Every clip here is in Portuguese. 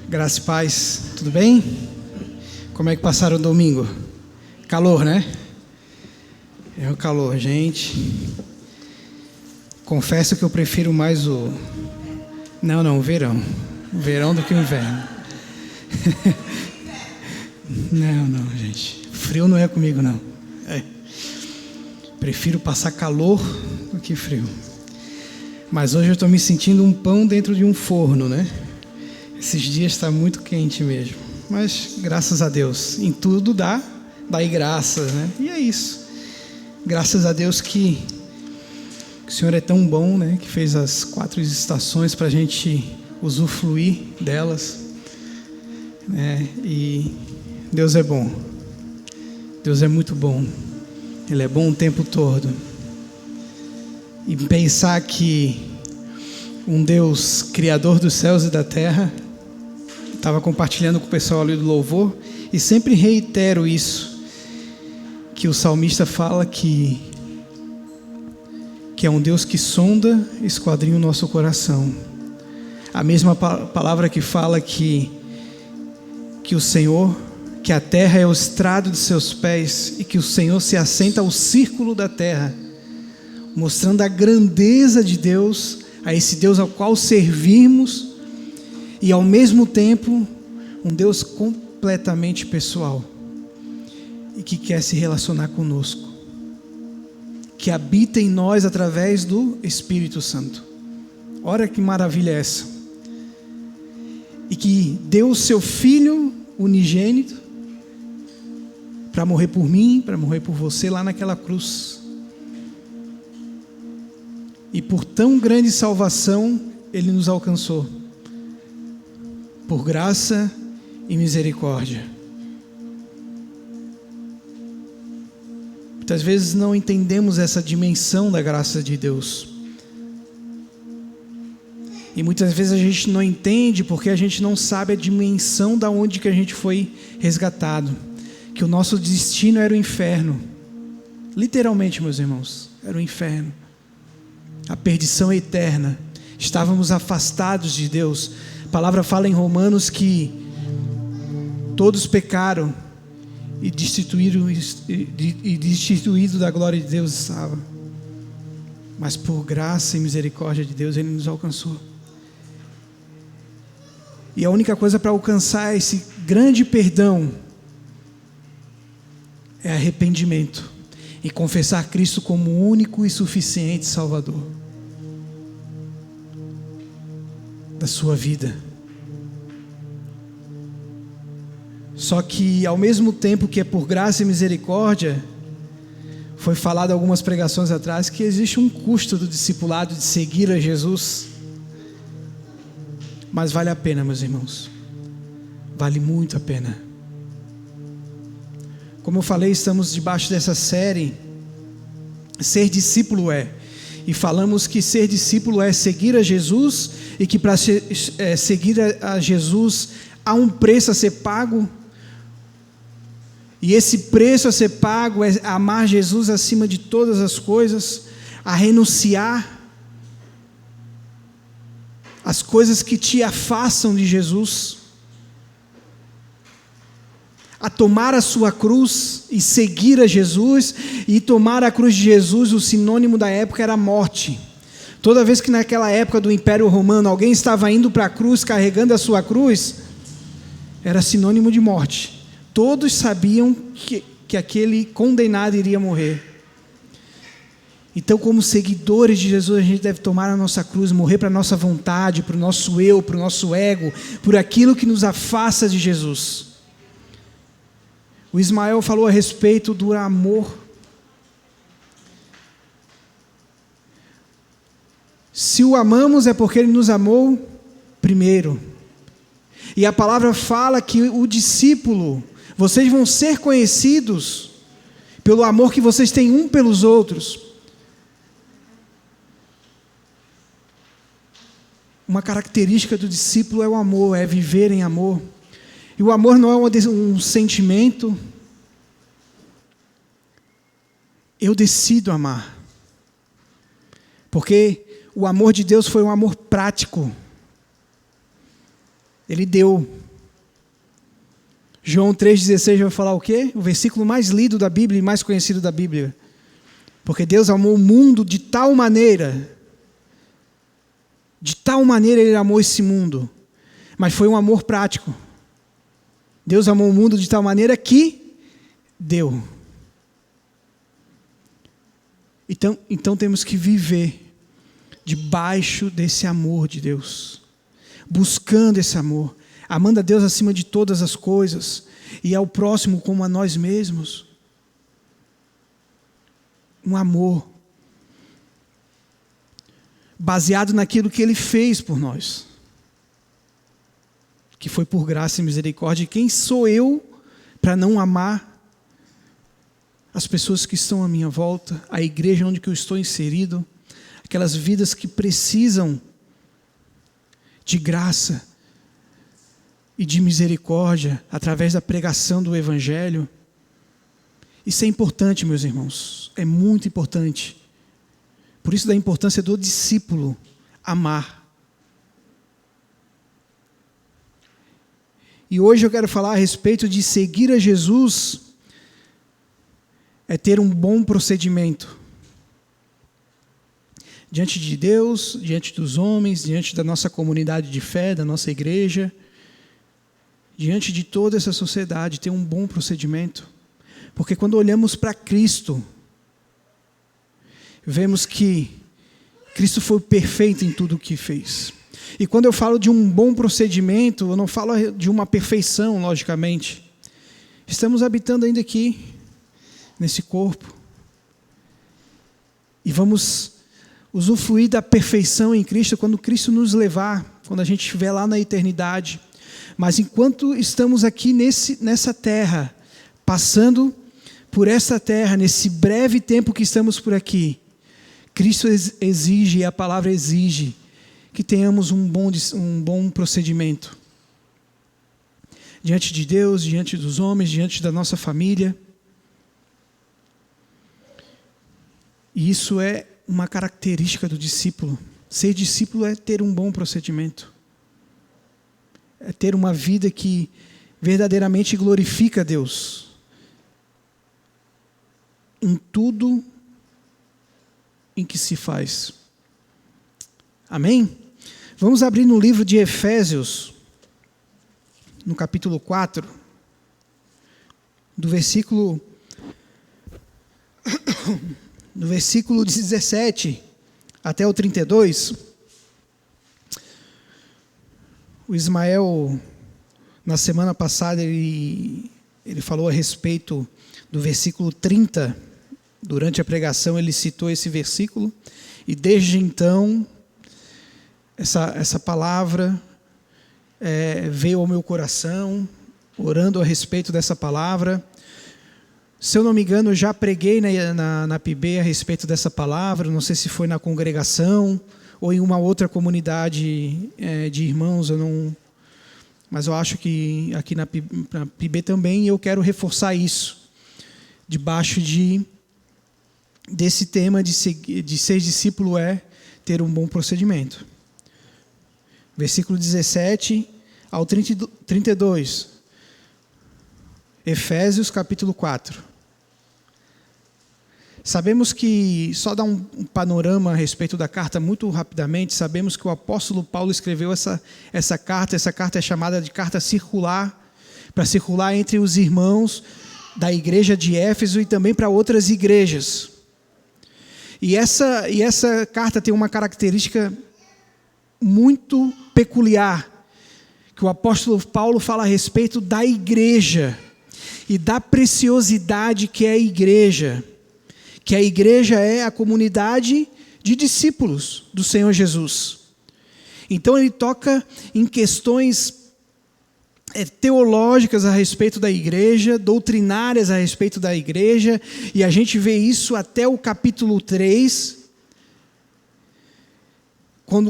Graça e paz, tudo bem? Como é que passaram o domingo? Calor, né? É o calor, gente. Confesso que eu prefiro mais o verão. O verão do que o inverno. Não, gente. Frio não é comigo, não. Prefiro passar calor do que frio. Mas hoje eu estou me sentindo um pão dentro de um forno, né? Esses dias está muito quente mesmo. Mas graças a Deus, em tudo dai graças, né? E é isso. Graças a Deus que o Senhor é tão bom, né? Que fez as 4 estações para a gente usufruir delas. E Deus é bom. Deus é muito bom. Ele é bom o tempo todo. E pensar que um Deus criador dos céus e da terra, estava compartilhando com o pessoal ali do louvor, e sempre reitero isso, que o salmista fala que é um Deus que sonda e esquadrinha o nosso coração. A mesma palavra que fala que o Senhor, que a terra é o estrado de seus pés, e que o Senhor se assenta ao círculo da terra, mostrando a grandeza de Deus, a esse Deus ao qual servimos, e ao mesmo tempo um Deus completamente pessoal e que quer se relacionar conosco, que habita em nós através do Espírito Santo. Olha que maravilha é essa! E que deu o seu Filho unigênito para morrer por mim, para morrer por você lá naquela cruz. E por tão grande salvação Ele nos alcançou, por graça e misericórdia. Muitas vezes não entendemos essa dimensão da graça de Deus. E muitas vezes a gente não entende porque a gente não sabe a dimensão da onde que a gente foi resgatado. Que o nosso destino era o inferno. Literalmente, meus irmãos, era o inferno. A perdição eterna. Estávamos afastados de Deus. A palavra fala em Romanos que todos pecaram e destituído da glória de Deus estava. Mas por graça e misericórdia de Deus Ele nos alcançou. E a única coisa para alcançar esse grande perdão é arrependimento e confessar Cristo como o único e suficiente Salvador da sua vida. Só que ao mesmo tempo que é por graça e misericórdia, foi falado algumas pregações atrás que existe um custo do discipulado de seguir a Jesus. Mas vale a pena, meus irmãos. Vale muito a pena. Como eu falei, estamos debaixo dessa série Ser Discípulo é. E falamos que ser discípulo é seguir a Jesus, e que para seguir a Jesus há um preço a ser pago. E esse preço a ser pago é amar Jesus acima de todas as coisas, a renunciar as coisas que te afastam de Jesus, a tomar a sua cruz e seguir a Jesus. E tomar a cruz de Jesus, o sinônimo da época era a morte. Toda vez que naquela época do Império Romano alguém estava indo para a cruz carregando a sua cruz, era sinônimo de morte. Todos sabiam que aquele condenado iria morrer. Então, como seguidores de Jesus, a gente deve tomar a nossa cruz, morrer para a nossa vontade, para o nosso eu, para o nosso ego, por aquilo que nos afasta de Jesus. O Ismael falou a respeito do amor. Se o amamos é porque Ele nos amou primeiro. E a palavra fala que o discípulo, vocês vão ser conhecidos pelo amor que vocês têm um pelos outros. Uma característica do discípulo é o amor, é viver em amor. E o amor não é um sentimento. Eu decido amar. Porque o amor de Deus foi um amor prático. Ele deu. João 3,16 vai falar o quê? O versículo mais lido da Bíblia e mais conhecido da Bíblia. Porque Deus amou o mundo de tal maneira Ele amou esse mundo. Mas foi um amor prático. Deus amou o mundo de tal maneira que deu. Então temos que viver debaixo desse amor de Deus. Buscando esse amor. Amando a Deus acima de todas as coisas. E ao próximo como a nós mesmos. Um amor baseado naquilo que Ele fez por nós. Que foi por graça e misericórdia. E quem sou eu para não amar as pessoas que estão à minha volta, a igreja onde eu estou inserido, aquelas vidas que precisam de graça e de misericórdia através da pregação do Evangelho. Isso é importante, meus irmãos, é muito importante. Por isso da importância do discípulo amar. E hoje eu quero falar a respeito de seguir a Jesus é ter um bom procedimento. Diante de Deus, diante dos homens, diante da nossa comunidade de fé, da nossa igreja, diante de toda essa sociedade, ter um bom procedimento. Porque quando olhamos para Cristo, vemos que Cristo foi perfeito em tudo o que fez. E quando eu falo de um bom procedimento, eu não falo de uma perfeição, logicamente. Estamos habitando ainda aqui, nesse corpo. E vamos usufruir da perfeição em Cristo quando Cristo nos levar, quando a gente estiver lá na eternidade. Mas enquanto estamos aqui nessa terra, passando por essa terra, nesse breve tempo que estamos por aqui, Cristo exige, a palavra exige, que tenhamos um bom procedimento. Diante de Deus, diante dos homens, diante da nossa família. E isso é uma característica do discípulo. Ser discípulo é ter um bom procedimento. É ter uma vida que verdadeiramente glorifica a Deus. Em tudo em que se faz. Amém? Vamos abrir no livro de Efésios, no capítulo 4, do versículo 17 até o 32. O Ismael, na semana passada, ele falou a respeito do versículo 30. Durante a pregação ele citou esse versículo. E desde então, essa palavra veio ao meu coração, orando a respeito dessa palavra. Se eu não me engano, eu já preguei na PIB a respeito dessa palavra, não sei se foi na congregação ou em uma outra comunidade de irmãos, mas eu acho que aqui na PIB também, eu quero reforçar isso, debaixo desse tema de ser discípulo é ter um bom procedimento. Versículo 17 ao 32. Efésios capítulo 4. Sabemos que, só dar um panorama a respeito da carta muito rapidamente, sabemos que o apóstolo Paulo escreveu essa carta é chamada de carta circular, para circular entre os irmãos da igreja de Éfeso e também para outras igrejas. E essa carta tem uma característica muito peculiar, que o apóstolo Paulo fala a respeito da igreja e da preciosidade que é a igreja. Que a igreja é a comunidade de discípulos do Senhor Jesus. Então ele toca em questões teológicas a respeito da igreja, doutrinárias a respeito da igreja, e a gente vê isso até o capítulo 3,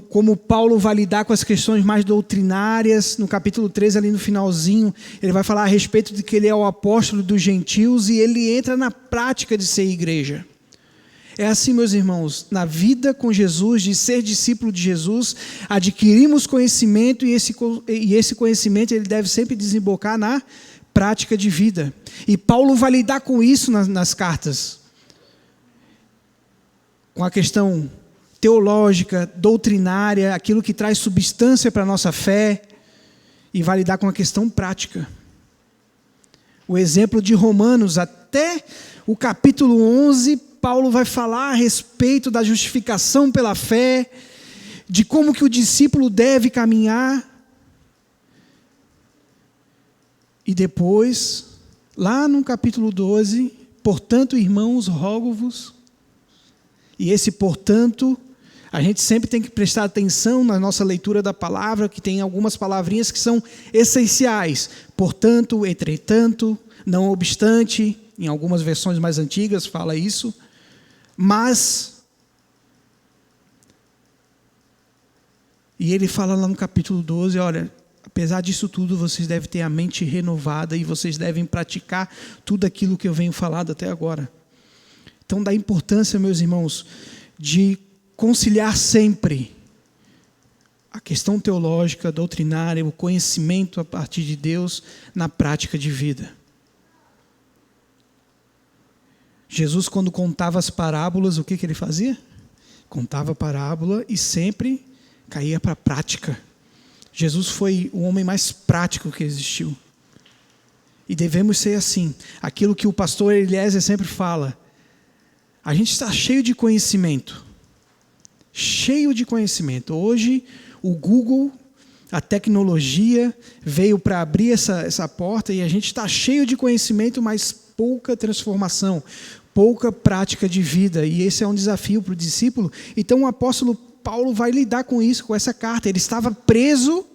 como Paulo vai lidar com as questões mais doutrinárias. No capítulo 3, ali no finalzinho, ele vai falar a respeito de que ele é o apóstolo dos gentios e ele entra na prática de ser igreja. É assim, meus irmãos, na vida com Jesus, de ser discípulo de Jesus, adquirimos conhecimento e esse conhecimento ele deve sempre desembocar na prática de vida. E Paulo vai lidar com isso nas cartas. Com a questão teológica, doutrinária, aquilo que traz substância para a nossa fé, e vai lidar com a questão prática. O exemplo de Romanos, até o capítulo 11, Paulo vai falar a respeito da justificação pela fé, de como que o discípulo deve caminhar. E depois, lá no capítulo 12, portanto, irmãos, rogo-vos. E esse portanto, a gente sempre tem que prestar atenção na nossa leitura da palavra, que tem algumas palavrinhas que são essenciais. Portanto, entretanto, não obstante, em algumas versões mais antigas fala isso. Mas, e ele fala lá no capítulo 12, olha, apesar disso tudo, vocês devem ter a mente renovada e vocês devem praticar tudo aquilo que eu venho falando até agora. Então, dá importância, meus irmãos, de conciliar sempre a questão teológica, doutrinária, o conhecimento a partir de Deus na prática de vida. Jesus, quando contava as parábolas, o que ele fazia? Contava a parábola e sempre caía para a prática. Jesus foi o homem mais prático que existiu. E devemos ser assim. Aquilo que o pastor Eliezer sempre fala. A gente está cheio de conhecimento. Cheio de conhecimento. Hoje, o Google, a tecnologia, veio para abrir essa porta e a gente está cheio de conhecimento, mas pouca transformação, pouca prática de vida. E esse é um desafio para o discípulo. Então, o apóstolo Paulo vai lidar com isso, com essa carta. Ele estava preso,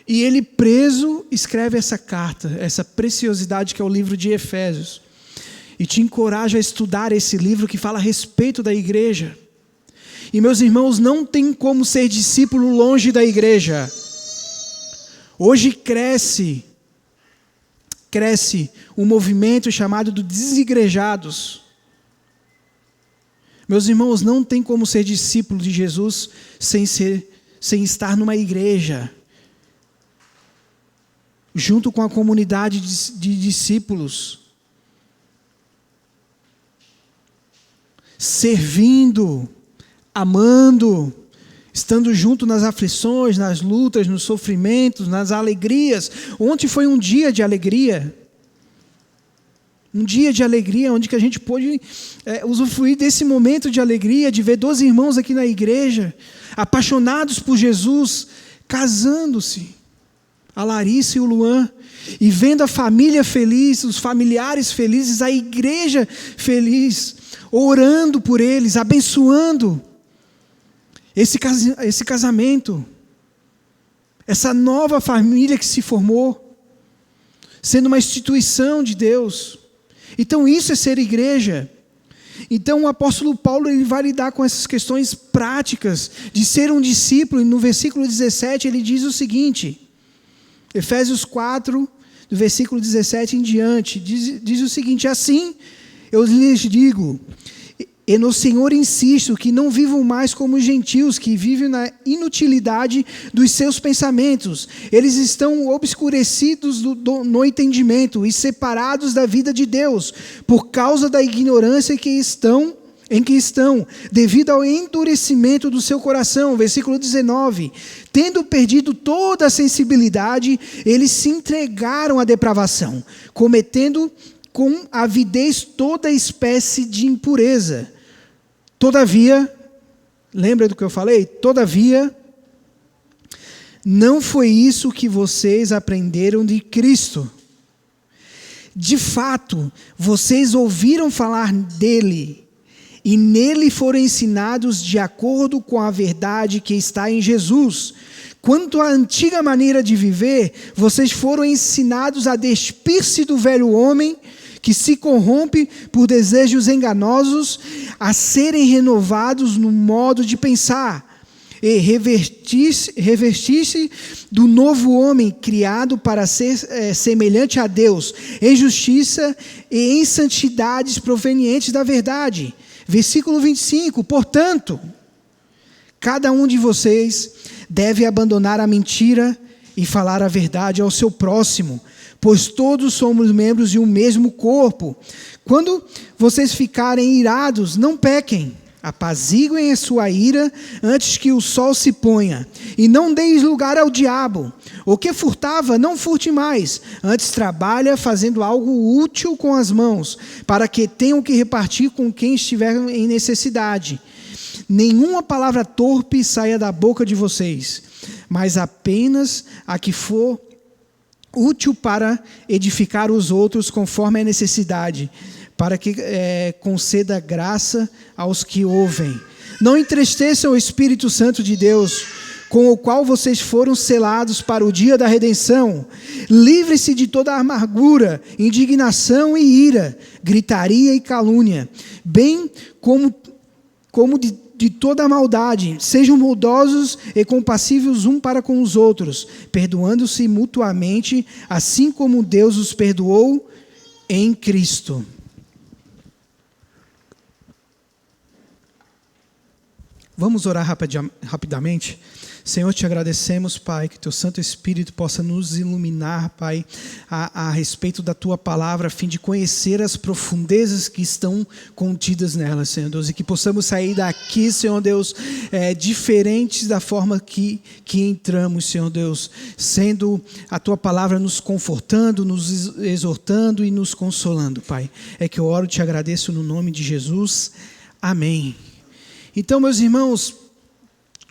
e ele preso escreve essa carta, essa preciosidade que é o livro de Efésios. E te encorajo a estudar esse livro que fala a respeito da igreja. E meus irmãos, não tem como ser discípulo longe da igreja. Hoje cresce um movimento chamado de desigrejados. Meus irmãos, não tem como ser discípulo de Jesus sem estar numa igreja, junto com a comunidade de discípulos, servindo, amando, estando junto nas aflições, nas lutas, nos sofrimentos, nas alegrias. Ontem foi um dia de alegria. Um dia de alegria, onde que a gente pôde usufruir desse momento de alegria, de ver 12 irmãos aqui na igreja, apaixonados por Jesus, casando-se, a Larissa e o Luan, e vendo a família feliz, os familiares felizes, a igreja feliz, orando por eles, abençoando esse casamento, essa nova família que se formou, sendo uma instituição de Deus. Então isso é ser igreja. Então o apóstolo Paulo ele vai lidar com essas questões práticas de ser um discípulo, e no versículo 17 ele diz o seguinte, Efésios 4, do versículo 17 em diante, diz o seguinte: assim eu lhes digo, e no Senhor insisto, que não vivam mais como os gentios, que vivem na inutilidade dos seus pensamentos. Eles estão obscurecidos no entendimento e separados da vida de Deus, por causa da ignorância em que estão, devido ao endurecimento do seu coração. Versículo 19. Tendo perdido toda a sensibilidade, eles se entregaram à depravação, cometendo com avidez toda espécie de impureza. Todavia, lembra do que eu falei? Todavia, não foi isso que vocês aprenderam de Cristo. De fato, vocês ouviram falar dele, e nele foram ensinados de acordo com a verdade que está em Jesus. Quanto à antiga maneira de viver, vocês foram ensinados a despir-se do velho homem, que se corrompe por desejos enganosos, a serem renovados no modo de pensar, e revestir-se do novo homem, criado para ser semelhante a Deus, em justiça e em santidades provenientes da verdade. Versículo 25, portanto, cada um de vocês deve abandonar a mentira e falar a verdade ao seu próximo, pois todos somos membros de um mesmo corpo. Quando vocês ficarem irados, não pequem. Apaziguem a sua ira antes que o sol se ponha, e não deis lugar ao diabo. O que furtava, não furte mais, antes trabalha fazendo algo útil com as mãos, para que tenham que repartir com quem estiver em necessidade. Nenhuma palavra torpe saia da boca de vocês, mas apenas a que for útil para edificar os outros conforme a necessidade, para que conceda graça aos que ouvem. Não entristeçam o Espírito Santo de Deus, com o qual vocês foram selados para o dia da redenção. Livre-se de toda amargura, indignação e ira, gritaria e calúnia, bem como de toda maldade. Sejam bondosos e compassivos um para com os outros, perdoando-se mutuamente, assim como Deus os perdoou em Cristo. Vamos orar rapidamente. Senhor, te agradecemos, Pai, que Teu Santo Espírito possa nos iluminar, Pai, a respeito da Tua palavra, a fim de conhecer as profundezas que estão contidas nela, Senhor Deus, e que possamos sair daqui, Senhor Deus, diferentes da forma que entramos, Senhor Deus, sendo a Tua palavra nos confortando, nos exortando e nos consolando, Pai. É que eu oro e te agradeço no nome de Jesus. Amém. Então, meus irmãos,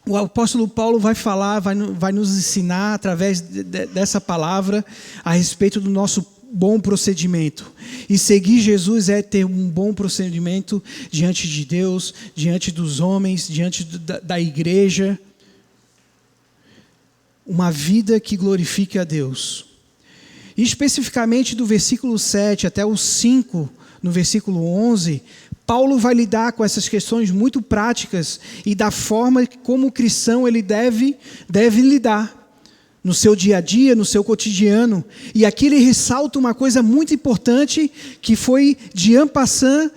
o apóstolo Paulo vai falar, vai nos ensinar através dessa palavra a respeito do nosso bom procedimento. E seguir Jesus é ter um bom procedimento diante de Deus, diante dos homens, diante da igreja. Uma vida que glorifique a Deus. E especificamente do versículo 7 até o 5, no versículo 11, Paulo vai lidar com essas questões muito práticas e da forma como o cristão ele deve lidar no seu dia a dia, no seu cotidiano. E aqui ele ressalta uma coisa muito importante que foi de en passant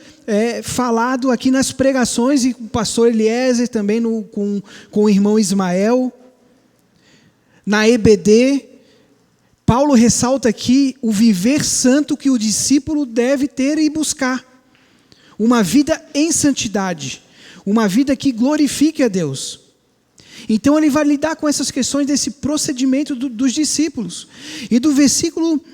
falado aqui nas pregações e com o pastor Eliezer também com o irmão Ismael. Na EBD, Paulo ressalta aqui o viver santo que o discípulo deve ter e buscar. Uma vida em santidade, uma vida que glorifique a Deus. Então ele vai lidar com essas questões desse procedimento dos discípulos. E do versículo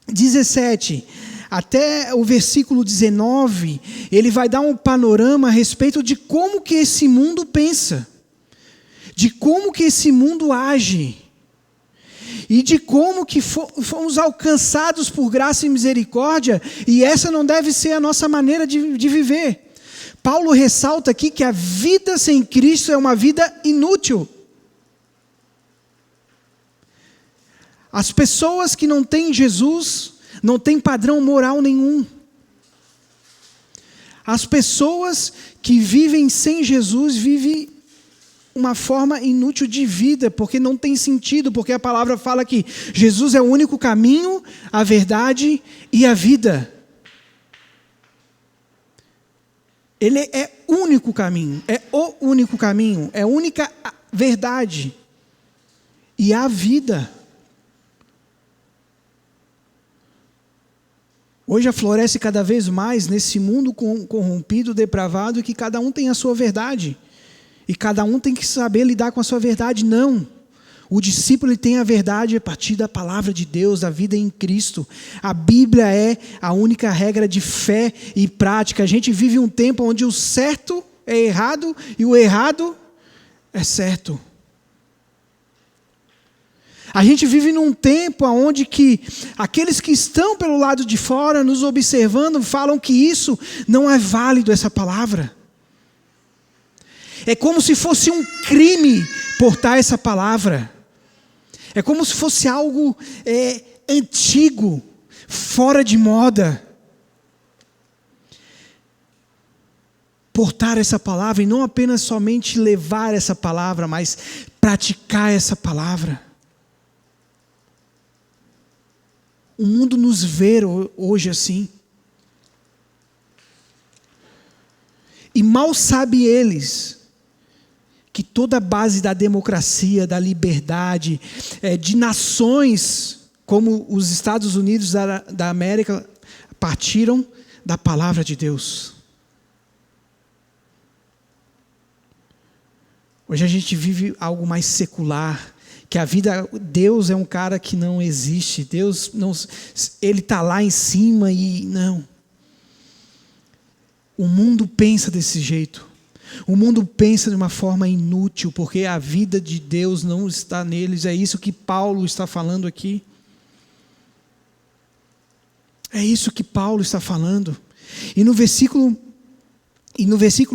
17 até o versículo 19, ele vai dar um panorama a respeito de como que esse mundo pensa, de como que esse mundo age, e de como que fomos alcançados por graça e misericórdia, e essa não deve ser a nossa maneira de viver. Paulo ressalta aqui que a vida sem Cristo é uma vida inútil. As pessoas que não têm Jesus não têm padrão moral nenhum. As pessoas que vivem sem Jesus vivem uma forma inútil de vida, porque não tem sentido, porque a palavra fala que Jesus é o único caminho, a verdade e a vida. Ele é o único caminho, é a única verdade e a vida. Hoje floresce cada vez mais nesse mundo corrompido, depravado, que cada um tem a sua verdade. E cada um tem que saber lidar com a sua verdade. Não. O discípulo ele tem a verdade a partir da palavra de Deus, da vida em Cristo. A Bíblia é a única regra de fé e prática. A gente vive um tempo onde o certo é errado e o errado é certo. A gente vive num tempo onde que aqueles que estão pelo lado de fora nos observando falam que isso não é válido, essa palavra. É como se fosse um crime portar essa palavra. É como se fosse algo antigo, fora de moda. portar essa palavra e não apenas somente levar essa palavra, mas praticar essa palavra. O mundo nos vê hoje assim. E mal sabem eles que toda a base da democracia, da liberdade, de nações como os Estados Unidos da América partiram da palavra de Deus. Hoje a gente vive algo mais secular, que a vida, Deus é um cara que não existe, Deus não, Ele está lá em cima e não. O mundo pensa desse jeito, o mundo pensa de uma forma inútil, porque a vida de Deus não está neles, é isso que Paulo está falando aqui. É isso que Paulo está falando. E no versículo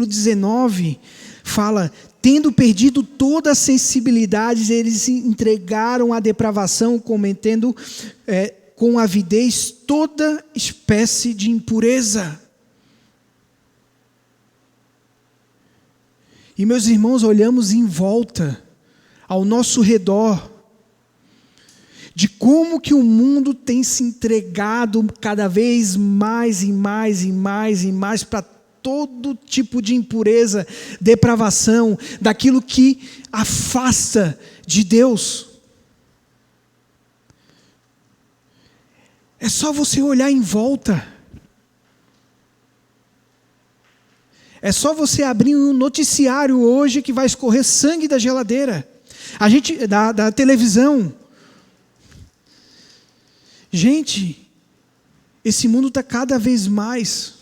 19 fala: tendo perdido toda a sensibilidade, eles se entregaram à depravação, cometendo com avidez toda espécie de impureza. E meus irmãos, olhamos em volta, ao nosso redor, de como que o mundo tem se entregado cada vez mais e mais e mais e mais para todo tipo de impureza, depravação, daquilo que afasta de Deus. É só você olhar em volta. É só você abrir um noticiário hoje que vai escorrer sangue da geladeira. Da televisão. Gente, esse mundo está cada vez mais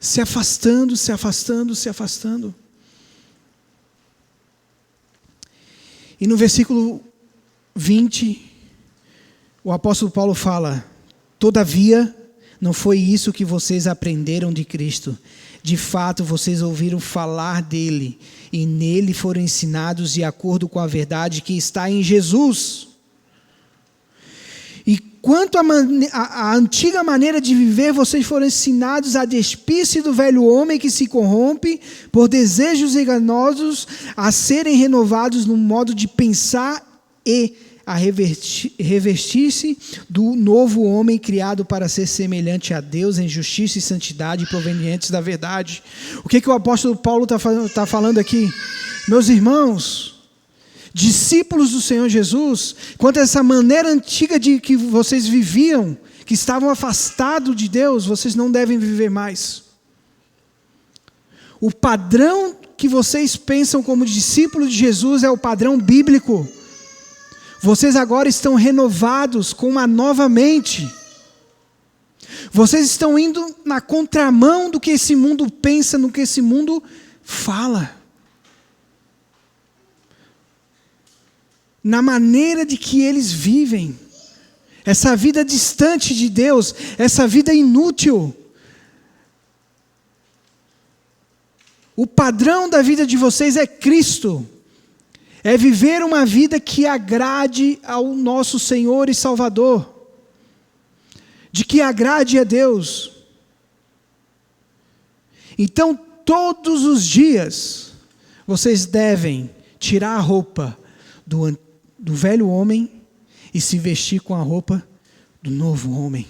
se afastando, se afastando, se afastando. E no versículo 20, o apóstolo Paulo fala: todavia, não foi isso que vocês aprenderam de Cristo. De fato, vocês ouviram falar dele, e nele foram ensinados de acordo com a verdade que está em Jesus. E quanto à antiga maneira de viver, vocês foram ensinados a despir-se do velho homem que se corrompe por desejos enganosos, a serem renovados no modo de pensar e a revestir-se do novo homem criado para ser semelhante a Deus em justiça e santidade provenientes da verdade. O que o apóstolo Paulo está falando aqui? Meus irmãos, discípulos do Senhor Jesus, quanto a essa maneira antiga de que vocês viviam, que estavam afastados de Deus, vocês não devem viver mais. O padrão que vocês pensam como discípulos de Jesus é o padrão bíblico. Vocês agora estão renovados com uma nova mente. Vocês estão indo na contramão do que esse mundo pensa, no que esse mundo fala. Na maneira de que eles vivem. Essa vida distante de Deus, essa vida inútil. O padrão da vida de vocês é Cristo. É viver uma vida que agrade ao nosso Senhor e Salvador. De que agrade a Deus. Então, todos os dias, vocês devem tirar a roupa do velho homem e se vestir com a roupa do novo homem.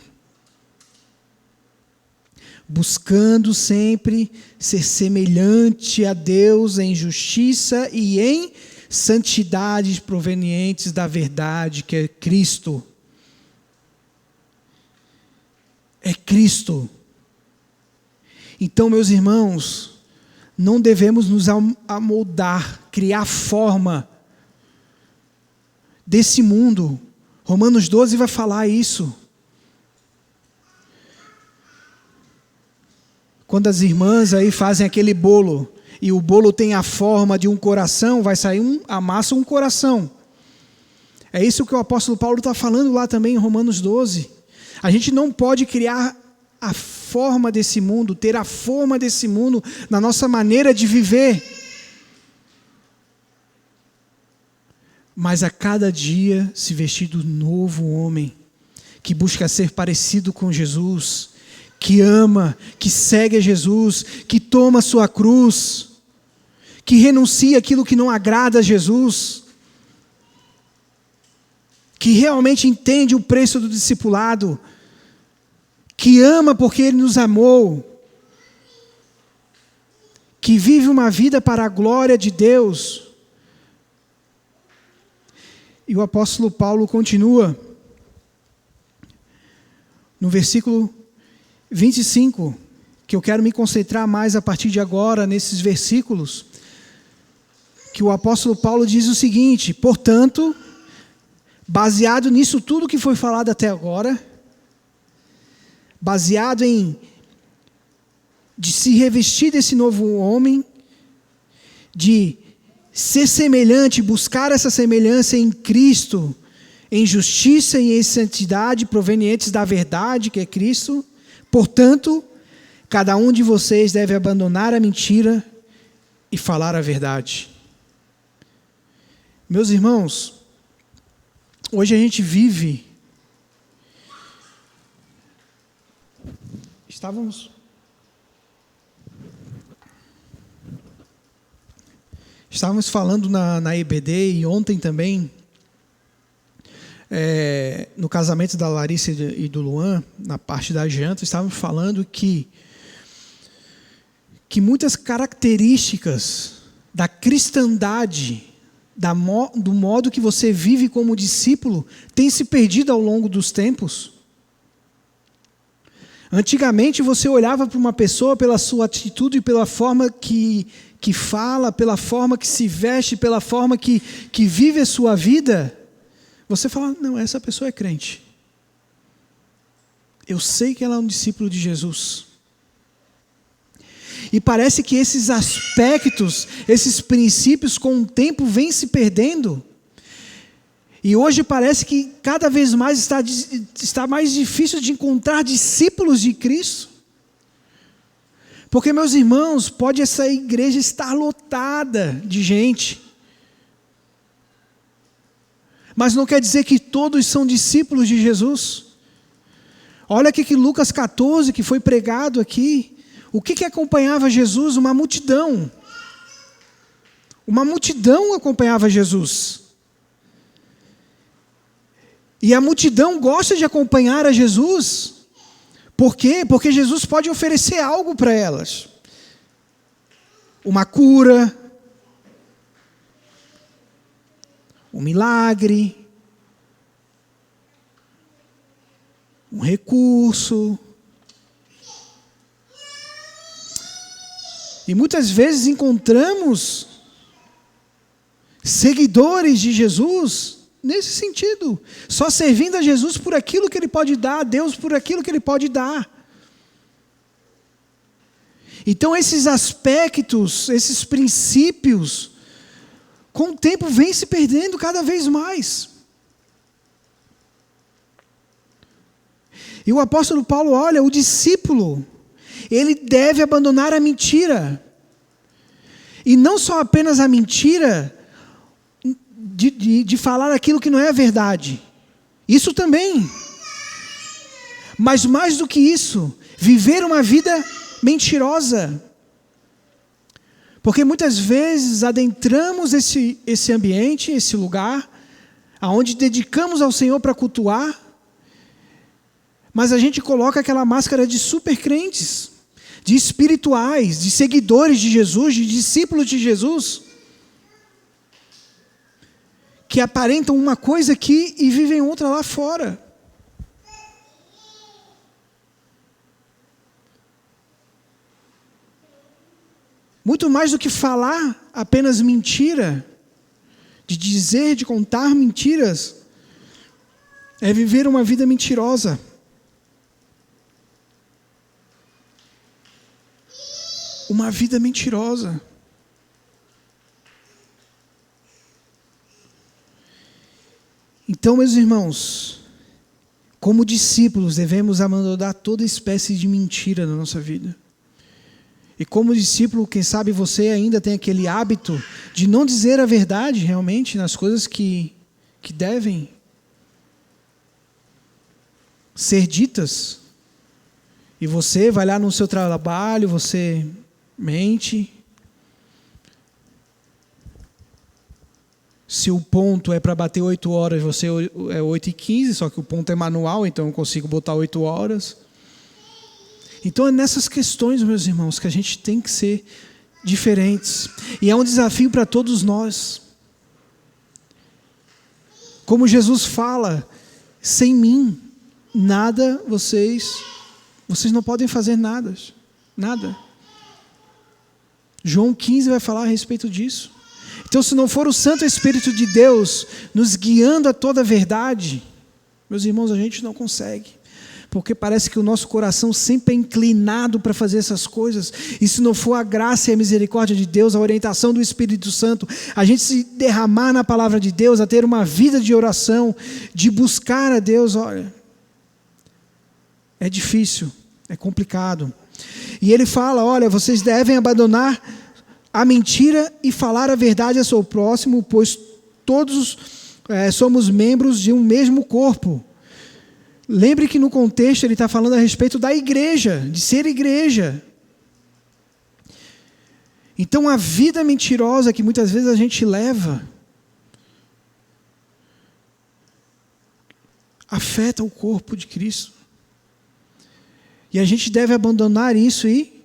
Buscando sempre ser semelhante a Deus em justiça e em santidades provenientes da verdade, que é Cristo. É Cristo. Então, meus irmãos, não devemos nos amoldar, criar forma desse mundo. Romanos 12 vai falar isso. Quando as irmãs aí fazem aquele bolo, e o bolo tem a forma de um coração, vai sair a massa um coração. É isso que o apóstolo Paulo está falando lá também em Romanos 12. A gente não pode criar a forma desse mundo, ter a forma desse mundo na nossa maneira de viver. Mas a cada dia se vestir do novo homem, que busca ser parecido com Jesus, que ama, que segue a Jesus, que toma a sua cruz, que renuncia aquilo que não agrada a Jesus, que realmente entende o preço do discipulado, que ama porque Ele nos amou, que vive uma vida para a glória de Deus. E o apóstolo Paulo continua no versículo 25, que eu quero me concentrar mais a partir de agora nesses versículos, que o apóstolo Paulo diz o seguinte: portanto, baseado nisso tudo que foi falado até agora, baseado de se revestir desse novo homem, de ser semelhante, buscar essa semelhança em Cristo, em justiça e em santidade provenientes da verdade que é Cristo. Portanto, cada um de vocês deve abandonar a mentira e falar a verdade. Meus irmãos, hoje a gente vive... Estávamos falando na EBD e ontem também, no casamento da Larissa e do Luan, na parte da janta, estávamos falando que muitas características da cristandade, do modo que você vive como discípulo, têm se perdido ao longo dos tempos. Antigamente você olhava para uma pessoa pela sua atitude e pela forma que fala, pela forma que se veste, pela forma que vive a sua vida. Você fala, não, essa pessoa é crente. Eu sei que ela é um discípulo de Jesus. E parece que esses aspectos, esses princípios com o tempo vêm se perdendo. E hoje parece que cada vez mais está mais difícil de encontrar discípulos de Cristo. Porque, meus irmãos, pode essa igreja estar lotada de gente, mas não quer dizer que todos são discípulos de Jesus. Olha aqui que Lucas 14, que foi pregado aqui, o que acompanhava Jesus? Uma multidão. Uma multidão acompanhava Jesus. E a multidão gosta de acompanhar a Jesus. Por quê? Porque Jesus pode oferecer algo para elas. Uma cura, um milagre, um recurso. E muitas vezes encontramos seguidores de Jesus nesse sentido, só servindo a Jesus por aquilo que Ele pode dar, a Deus por aquilo que Ele pode dar. Então esses aspectos, esses princípios, com o tempo vêm se perdendo cada vez mais. E o apóstolo Paulo, olha, o discípulo, ele deve abandonar a mentira. E não só apenas a mentira, de falar aquilo que não é verdade. Isso também. Mas mais do que isso, viver uma vida mentirosa. Porque muitas vezes adentramos esse ambiente, esse lugar, aonde dedicamos ao Senhor para cultuar, mas a gente coloca aquela máscara de super crentes, de espirituais, de seguidores de Jesus, de discípulos de Jesus, que aparentam uma coisa aqui e vivem outra lá fora. Muito mais do que falar apenas mentira, de dizer, de contar mentiras, é viver uma vida mentirosa. Uma vida mentirosa. Então, meus irmãos, como discípulos, devemos abandonar toda espécie de mentira na nossa vida. E como discípulo, quem sabe você ainda tem aquele hábito de não dizer a verdade realmente nas coisas que devem ser ditas. E você vai lá no seu trabalho, você mente. Se o ponto é para bater 8 horas, você é 8h15, só que o ponto é manual, então eu consigo botar 8 horas. Então é nessas questões, meus irmãos, que a gente tem que ser diferentes. E é um desafio para todos nós. Como Jesus fala, sem mim, nada vocês não podem fazer nada. Nada. João 15 vai falar a respeito disso. Então, se não for o Santo Espírito de Deus nos guiando a toda a verdade, meus irmãos, a gente não consegue. Porque parece que o nosso coração sempre é inclinado para fazer essas coisas. E se não for a graça e a misericórdia de Deus, a orientação do Espírito Santo, a gente se derramar na palavra de Deus, a ter uma vida de oração, de buscar a Deus, olha, é difícil, é complicado. E ele fala, olha, vocês devem abandonar a mentira e falar a verdade a seu próximo, pois todos somos membros de um mesmo corpo. Lembre que no contexto ele está falando a respeito da igreja, de ser igreja. Então a vida mentirosa que muitas vezes a gente leva afeta o corpo de Cristo. E a gente deve abandonar isso e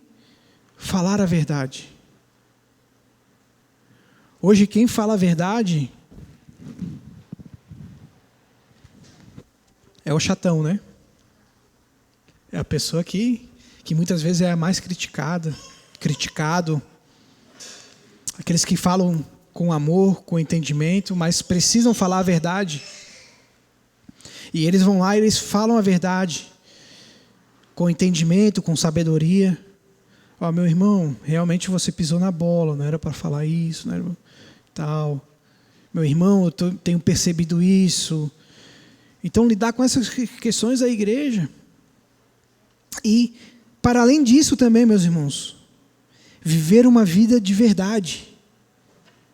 falar a verdade. Hoje quem fala a verdade é o chatão, né? É a pessoa que muitas vezes é a mais criticado. Aqueles que falam com amor, com entendimento, mas precisam falar a verdade. E eles vão lá e eles falam a verdade, com entendimento, com sabedoria. Ó, meu irmão, realmente você pisou na bola, não era para falar isso, não era tal. Meu irmão, eu tenho percebido isso. Então, lidar com essas questões da igreja. E, para além disso também, meus irmãos, viver uma vida de verdade,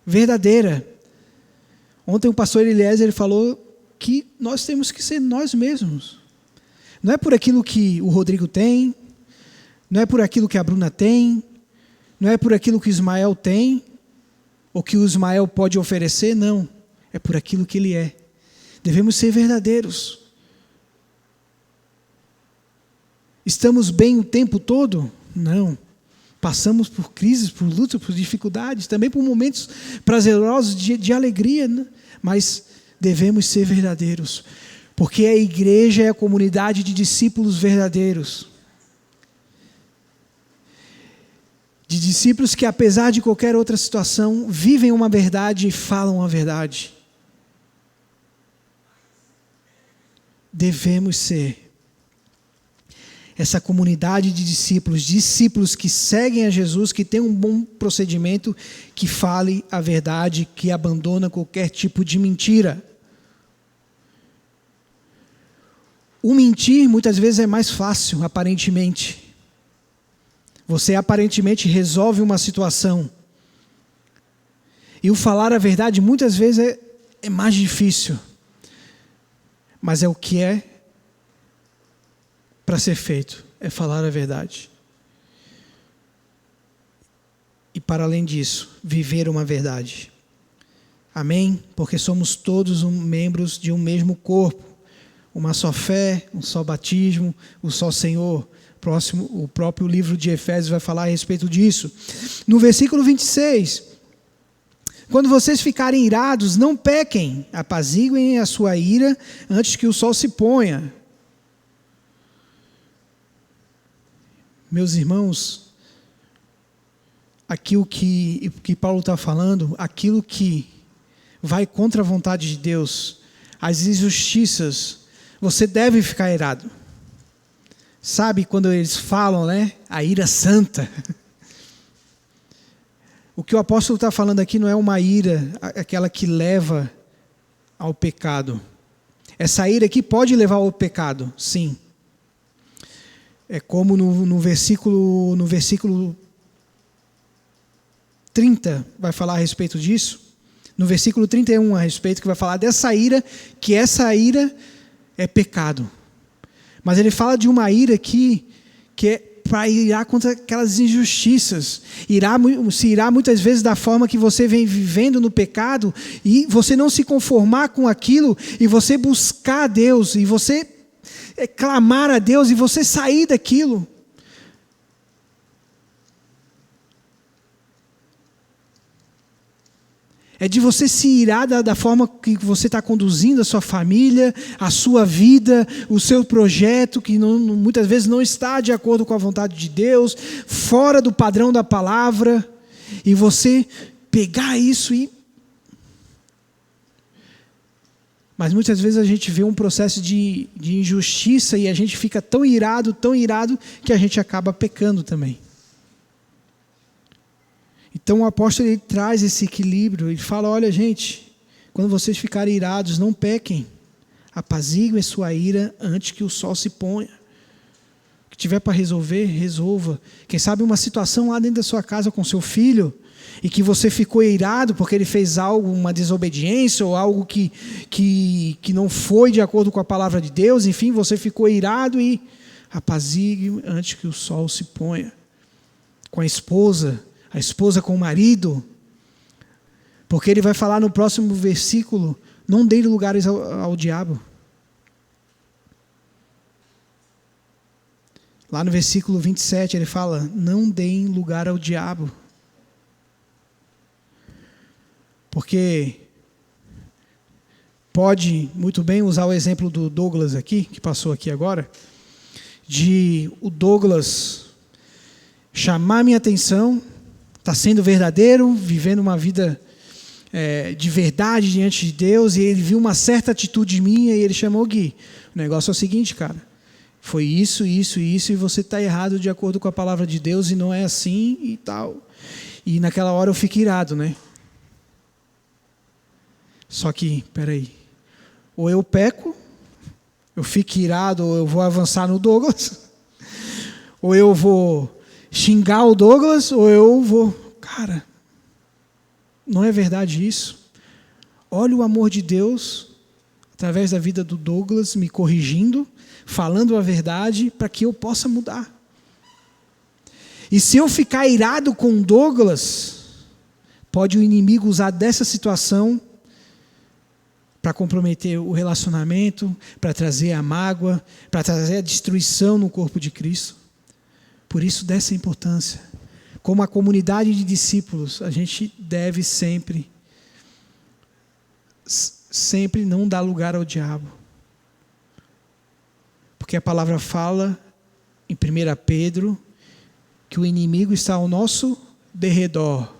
verdadeira. Ontem o pastor Eliezer falou que nós temos que ser nós mesmos. Não é por aquilo que o Rodrigo tem, não é por aquilo que a Bruna tem, não é por aquilo que o Ismael tem, ou que o Ismael pode oferecer, não. É por aquilo que ele é. Devemos ser verdadeiros. Estamos bem o tempo todo? Não. Passamos por crises, por lutas, por dificuldades, também por momentos prazerosos de alegria, né? Mas devemos ser verdadeiros, porque a igreja é a comunidade de discípulos verdadeiros. De discípulos que, apesar de qualquer outra situação, vivem uma verdade e falam a verdade. Devemos ser essa comunidade de discípulos que seguem a Jesus, que tem um bom procedimento, que fale a verdade, que abandona qualquer tipo de mentira. O mentir muitas vezes é mais fácil, aparentemente. Você aparentemente resolve uma situação. E o falar a verdade muitas vezes é mais difícil. Mas é o que é para ser feito, é falar a verdade. E para além disso, viver uma verdade. Amém? Porque somos todos membros de um mesmo corpo. Uma só fé, um só batismo, um só Senhor. O próprio livro de Efésios vai falar a respeito disso. No versículo 26, quando vocês ficarem irados, não pequem, apaziguem a sua ira antes que o sol se ponha. Meus irmãos, aqui o que Paulo está falando, aquilo que vai contra a vontade de Deus, as injustiças, você deve ficar irado. Sabe quando eles falam, né? A ira santa. O que o apóstolo está falando aqui não é uma ira, aquela que leva ao pecado. Essa ira aqui pode levar ao pecado, sim. É como no versículo 30 vai falar a respeito disso. No versículo 31 a respeito, que vai falar dessa ira, que essa ira é pecado. Mas ele fala de uma ira aqui que é para irar contra aquelas injustiças, se irar muitas vezes da forma que você vem vivendo no pecado, e você não se conformar com aquilo, e você buscar a Deus, e você clamar a Deus, e você sair daquilo. É de você se irar da forma que você está conduzindo a sua família, a sua vida, o seu projeto, que muitas vezes não está de acordo com a vontade de Deus, fora do padrão da palavra, e você pegar isso e... Mas muitas vezes a gente vê um processo de injustiça e a gente fica tão irado, que a gente acaba pecando também. Então o apóstolo ele traz esse equilíbrio, ele fala, olha gente, quando vocês ficarem irados, não pequem, apaziguem sua ira antes que o sol se ponha. O que tiver para resolver, resolva. Quem sabe uma situação lá dentro da sua casa com seu filho, e que você ficou irado porque ele fez algo, uma desobediência, ou algo que não foi de acordo com a palavra de Deus, enfim, você ficou irado e apazigue antes que o sol se ponha. Com a esposa com o marido, porque ele vai falar no próximo versículo, não dê lugares ao diabo. Lá no versículo 27 ele fala, não deem lugar ao diabo. Porque pode muito bem usar o exemplo do Douglas aqui, que passou aqui agora, de o Douglas chamar minha atenção, está sendo verdadeiro, vivendo uma vida de verdade diante de Deus, e ele viu uma certa atitude minha e ele chamou o Gui. O negócio é o seguinte, cara, foi isso, e você está errado de acordo com a palavra de Deus, e não é assim e tal. E naquela hora eu fico irado, né? Só que, peraí, ou eu peco, eu fico irado, ou eu vou avançar no Douglas, ou eu vou xingar o Douglas, ou eu vou... Cara, não é verdade isso? Olha o amor de Deus, através da vida do Douglas, me corrigindo, falando a verdade, para que eu possa mudar. E se eu ficar irado com o Douglas, pode o inimigo usar dessa situação para comprometer o relacionamento, para trazer a mágoa, para trazer a destruição no corpo de Cristo. Por isso, dessa importância. Como a comunidade de discípulos, a gente deve sempre não dar lugar ao diabo. Porque a palavra fala, em 1 Pedro, que o inimigo está ao nosso derredor.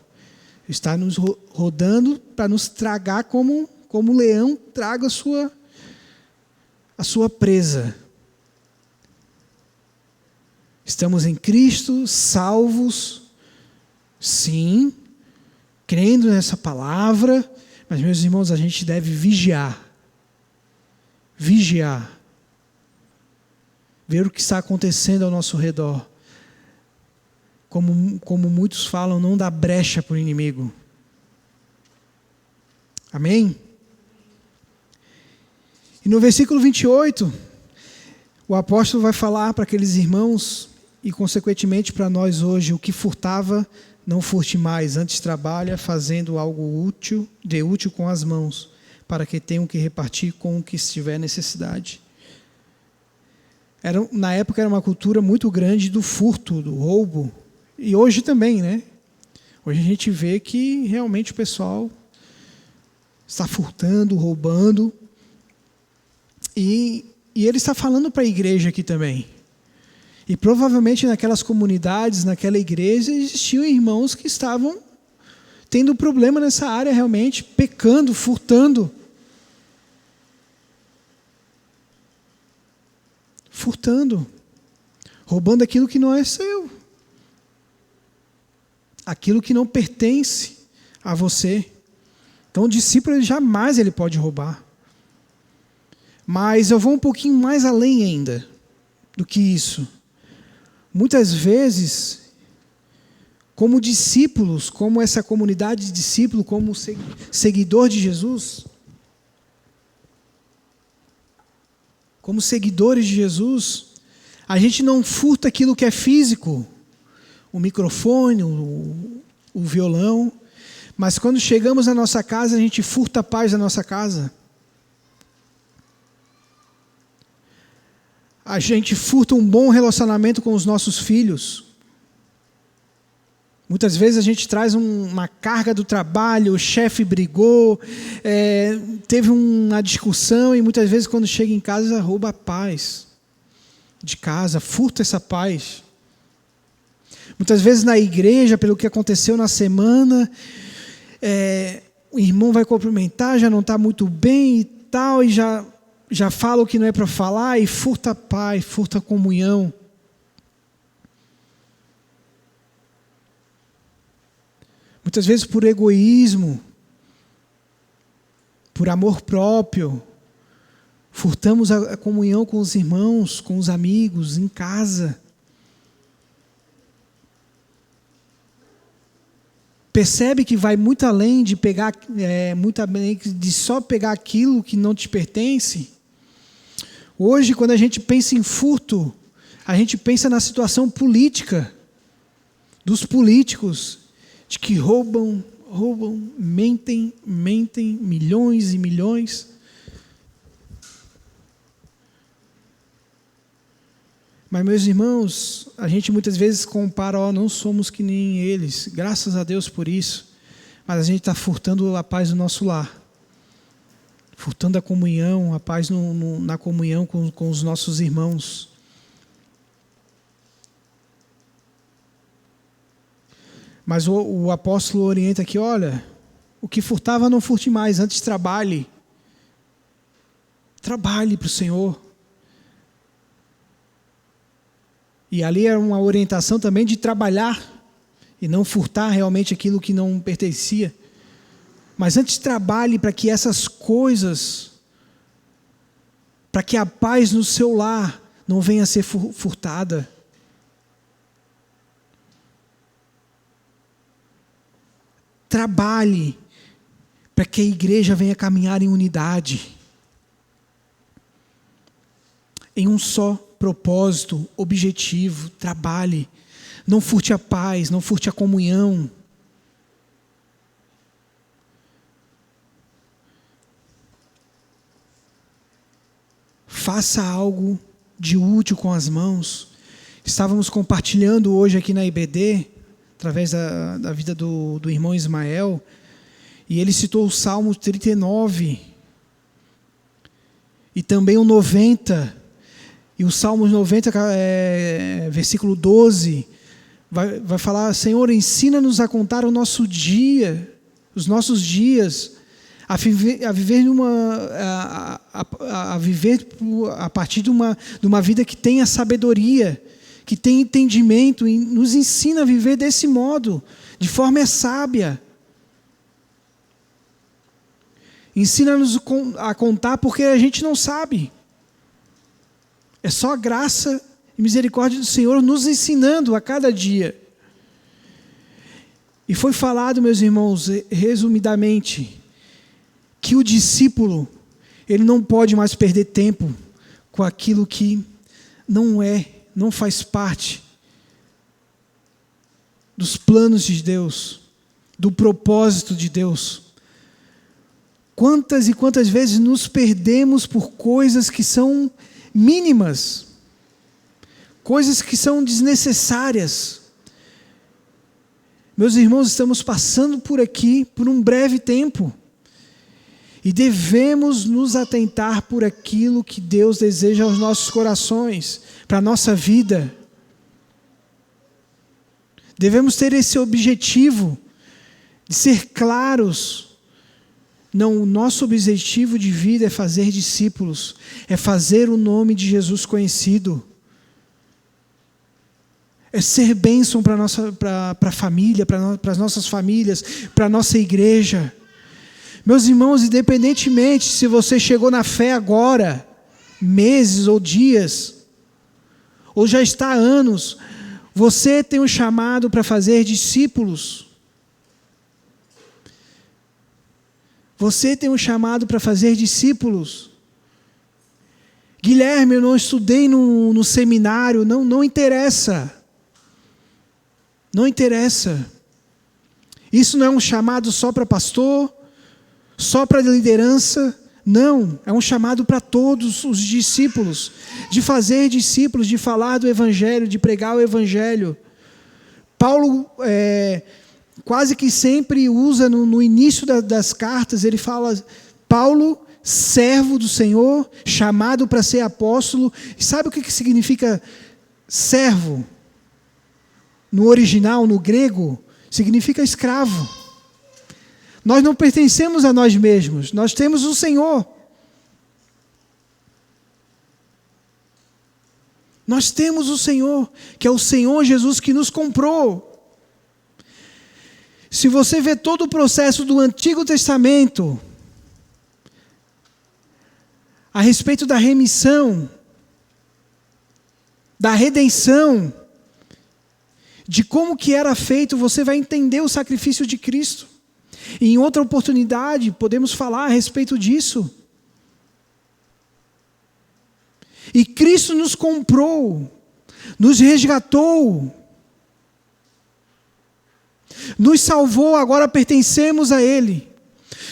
Está nos rodando para nos tragar como o leão traga a sua presa. Estamos em Cristo, salvos, sim, crendo nessa palavra, mas, meus irmãos, a gente deve vigiar. Vigiar. Ver o que está acontecendo ao nosso redor. Como muitos falam, não dá brecha para o inimigo. Amém? E no versículo 28, o apóstolo vai falar para aqueles irmãos, e consequentemente para nós hoje, o que furtava, não furte mais, antes trabalha fazendo algo útil com as mãos, para que tenham que repartir com o que estiver necessidade. Na época era uma cultura muito grande do furto, do roubo, e hoje também, né? Hoje a gente vê que realmente o pessoal está furtando, roubando, e ele está falando para a igreja aqui também. E provavelmente naquelas comunidades, naquela igreja, existiam irmãos que estavam tendo problema nessa área realmente, pecando, furtando. Furtando. Roubando aquilo que não é seu. Aquilo que não pertence a você. Então o discípulo jamais ele pode roubar. Mas eu vou um pouquinho mais além ainda do que isso. Muitas vezes, como discípulos, como essa comunidade de discípulos, como seguidor de Jesus, como seguidores de Jesus, A gente não furta aquilo que é físico, o microfone, o violão, mas quando chegamos à nossa casa, a gente furta a paz da nossa casa. A gente furta um bom relacionamento com os nossos filhos. Muitas vezes a gente traz uma carga do trabalho, o chefe brigou, teve uma discussão, e muitas vezes quando chega em casa rouba a paz de casa, furta essa paz. Muitas vezes na igreja, pelo que aconteceu na semana, o irmão vai cumprimentar, já não está muito bem e tal, e já fala o que não é para falar, e furta a paz, furta a comunhão. Muitas vezes por egoísmo, por amor próprio, furtamos a comunhão com os irmãos, com os amigos, em casa. Percebe que vai muito além de pegar, muito além de só pegar aquilo que não te pertence? Hoje, quando a gente pensa em furto, a gente pensa na situação política, dos políticos, de que roubam, mentem, milhões e milhões. Mas, meus irmãos, a gente muitas vezes compara, não somos que nem eles, graças a Deus por isso, mas a gente está furtando a paz do nosso lar, furtando a comunhão, a paz na comunhão com os nossos irmãos. Mas o apóstolo orienta aqui, olha, o que furtava não furte mais, antes trabalhe. Trabalhe para o Senhor. E ali era uma orientação também de trabalhar e não furtar realmente aquilo que não pertencia. Mas antes trabalhe para que essas coisas, para que a paz no seu lar não venha a ser furtada. Trabalhe para que a igreja venha caminhar em unidade, em um só propósito, objetivo. Trabalhe, não furte a paz, não furte a comunhão. Faça algo de útil com as mãos. Estávamos compartilhando hoje aqui na IBD, através da vida do irmão Ismael, e ele citou o Salmo 39, e também o 90, e o Salmo 90, versículo 12, vai falar, Senhor, ensina-nos a contar o nosso dia, os nossos dias, a viver a partir de uma vida que tenha sabedoria, que tem entendimento, e nos ensina a viver desse modo, de forma sábia. Ensina-nos a contar porque a gente não sabe. É só a graça e misericórdia do Senhor nos ensinando a cada dia. E foi falado, meus irmãos, resumidamente, que o discípulo, ele não pode mais perder tempo com aquilo que não faz parte dos planos de Deus, do propósito de Deus. Quantas e quantas vezes nos perdemos por coisas que são mínimas, coisas que são desnecessárias. Meus irmãos, estamos passando por aqui por um breve tempo e devemos nos atentar por aquilo que Deus deseja aos nossos corações, para a nossa vida. Devemos ter esse objetivo de ser claros. Não, o nosso objetivo de vida é fazer discípulos, é fazer o nome de Jesus conhecido, é ser bênção para a família, para as nossas famílias, para a nossa igreja. Meus irmãos, independentemente se você chegou na fé agora, meses ou dias, ou já está há anos, você tem um chamado para fazer discípulos. Você tem um chamado para fazer discípulos Guilherme, eu não estudei no seminário. Não interessa. Não interessa. Isso não é um chamado só para pastor, só para liderança. Não, é um chamado para todos os discípulos, de fazer discípulos, de falar do Evangelho, de pregar o Evangelho. Paulo quase que sempre usa no início das cartas, ele fala, Paulo, servo do Senhor, chamado para ser apóstolo. E sabe o que significa servo? No original, no grego, significa escravo. Nós não pertencemos a nós mesmos, nós temos o Senhor. Nós temos o Senhor, que é o Senhor Jesus que nos comprou. Se você vê todo o processo do Antigo Testamento, a respeito da remissão, da redenção, de como que era feito, você vai entender o sacrifício de Cristo. E em outra oportunidade, podemos falar a respeito disso. E Cristo nos comprou, nos resgatou, nos salvou, agora pertencemos a Ele.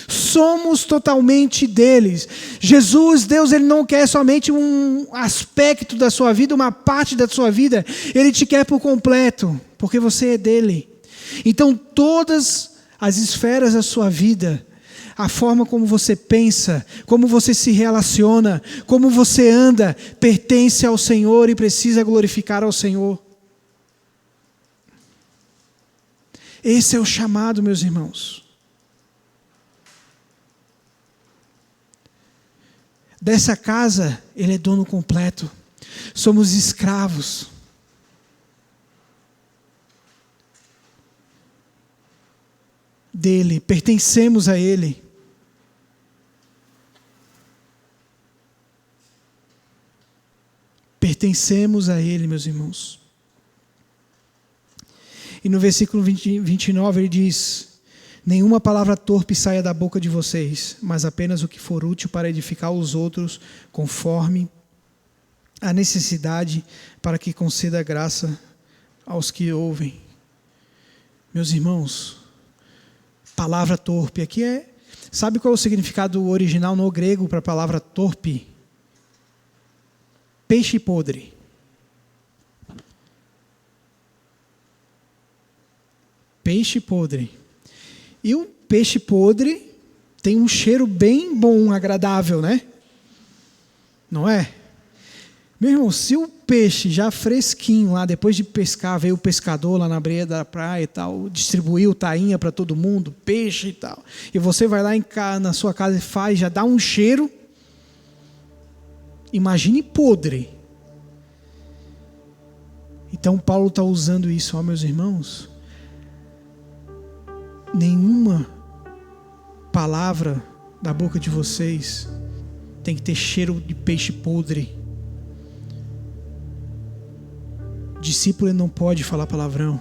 Somos totalmente deles. Jesus, Deus, Ele não quer somente um aspecto da sua vida, uma parte da sua vida. Ele te quer por completo, porque você é dele. Então, todas as esferas da sua vida, a forma como você pensa, como você se relaciona, como você anda, pertence ao Senhor e precisa glorificar ao Senhor. Esse é o chamado, meus irmãos. Dessa casa, Ele é dono completo. Somos escravos. Dele, pertencemos a Ele. Pertencemos a Ele, meus irmãos. E no versículo 29 ele diz: nenhuma palavra torpe saia da boca de vocês, mas apenas o que for útil para edificar os outros, conforme a necessidade, para que conceda graça aos que ouvem. Meus irmãos, palavra torpe aqui sabe qual é o significado original no grego para a palavra torpe? Peixe podre. Peixe podre. E o peixe podre tem um cheiro bem bom, agradável, né? Não é? Meu irmão, se o peixe já fresquinho lá, depois de pescar, veio o pescador lá na beira da praia e tal, distribuiu tainha para todo mundo, peixe e tal, e você vai lá na sua casa e faz, já dá um cheiro, imagine podre. Então Paulo está usando isso, ó, meus irmãos. Nenhuma palavra da boca de vocês tem que ter cheiro de peixe podre. Discípulo, ele não pode falar palavrão.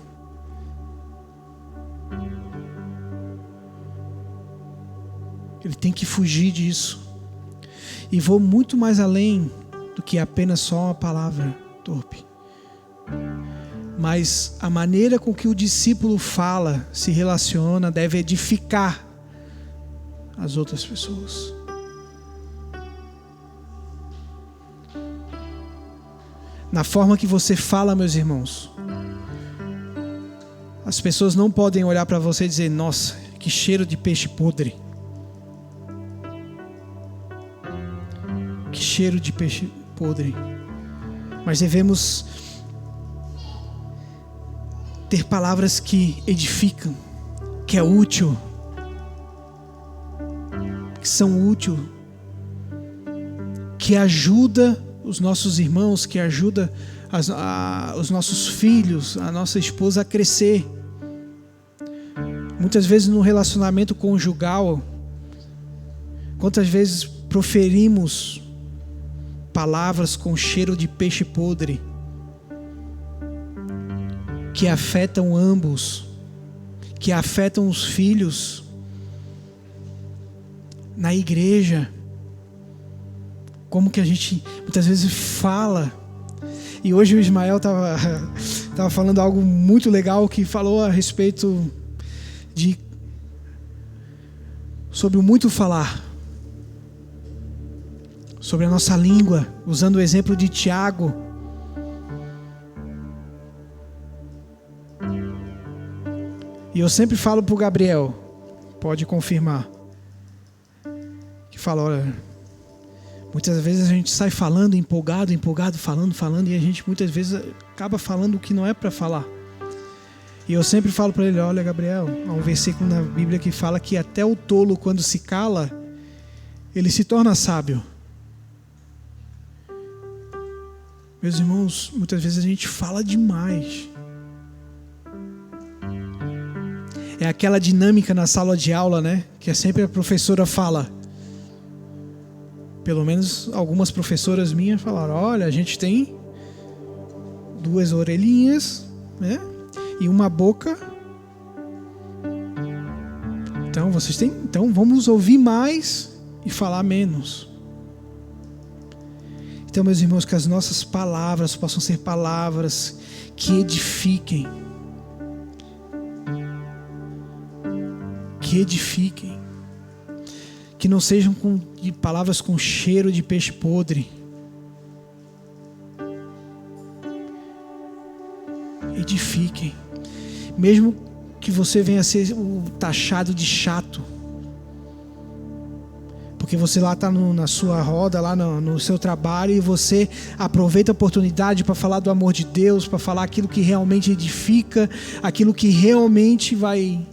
Ele tem que fugir disso. E vou muito mais além do que apenas só uma palavra torpe. Mas a maneira com que o discípulo fala, se relaciona, deve edificar as outras pessoas. Na forma que você fala, meus irmãos, as pessoas não podem olhar para você e dizer: nossa, que cheiro de peixe podre. Que cheiro de peixe podre. Mas devemos ter palavras que edificam, que é útil, que são úteis, que ajuda os nossos irmãos, que ajuda os nossos filhos, a nossa esposa a crescer. Muitas vezes no relacionamento conjugal, quantas vezes proferimos palavras com cheiro de peixe podre, que afetam ambos, que afetam os filhos, na igreja, Como que a gente muitas vezes fala. E hoje o Ismael estava falando algo muito legal, que falou a respeito sobre o muito falar, sobre a nossa língua, usando o exemplo de Tiago. E eu sempre falo para o Gabriel, pode confirmar, que fala, olha, muitas vezes a gente sai falando, empolgado, falando, e a gente muitas vezes acaba falando o que não é para falar. E eu sempre falo para ele, olha, Gabriel, há um versículo na Bíblia que fala que até o tolo, quando se cala, ele se torna sábio. Meus irmãos, muitas vezes a gente fala demais. É aquela dinâmica na sala de aula, né? Que é sempre a professora fala. Pelo menos algumas professoras minhas falaram, olha, a gente tem 2 orelhinhas, né? E uma boca. Então vamos ouvir mais e falar menos. Então, meus irmãos, que as nossas palavras possam ser palavras que edifiquem. Que edifiquem. Que não sejam palavras com cheiro de peixe podre. Edifiquem. Mesmo que você venha a ser taxado de chato, porque você lá está na sua roda, lá no seu trabalho, e você aproveita a oportunidade para falar do amor de Deus, para falar aquilo que realmente edifica, aquilo que realmente vai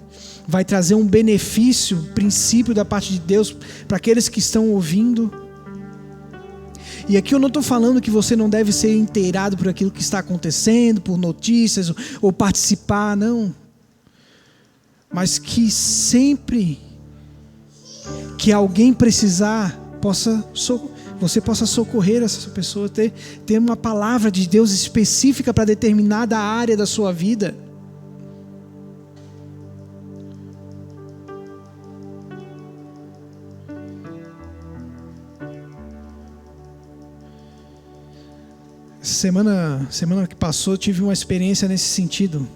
trazer um benefício, princípio da parte de Deus para aqueles que estão ouvindo. E aqui eu não estou falando que você não deve ser inteirado por aquilo que está acontecendo, por notícias ou participar, não. Mas que sempre que alguém precisar, você possa socorrer essa pessoa, ter uma palavra de Deus específica para determinada área da sua vida. Semana que passou, eu tive uma experiência nesse sentido.